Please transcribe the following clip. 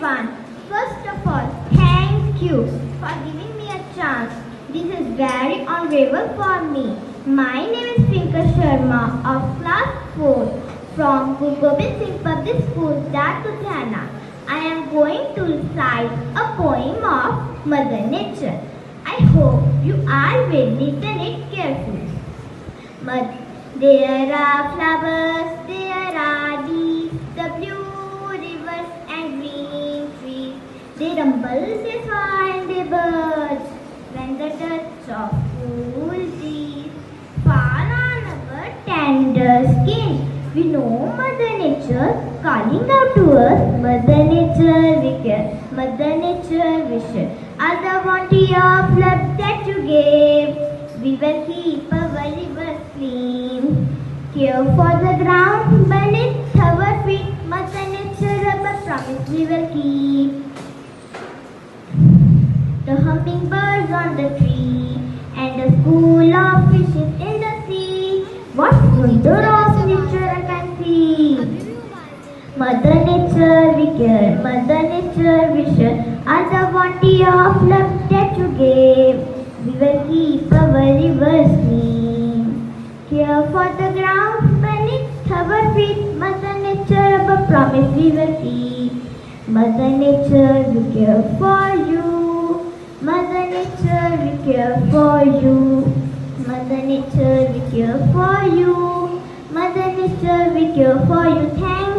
everyone. First of all, thank you for giving me a chance. This is very honorable for me. My name is Pinka Sharma of class 4 from Guru Gobind Singh Public School, Ludhiana. I am going to recite a poem of Mother Nature. I hope you all will listen it carefully. There are flowers, there are leaves, the blue rivers and green trees. They rumble, they swine, they birds when the touch of cool breeze fall on our tender skin. We know Mother Nature calling out to us. Mother Nature we care, Mother Nature we share. All the bounty of love that you gave, we will keep our rivers clean. Care for the ground beneath our feet, Mother Nature a promise we will keep. The hummingbirds on the tree and the school of fishes in the sea. What wonder of nature I can see. Mother Nature we care, Mother Nature we share. All the bounty of love that you gave, we will keep our rivers clean. Care for the ground beneath our feet, Mother Nature a promise we will keep. Mother Nature we care for you, Mother Nature we care for you. Mother Nature we care for you, Mother Nature we care for you. Thank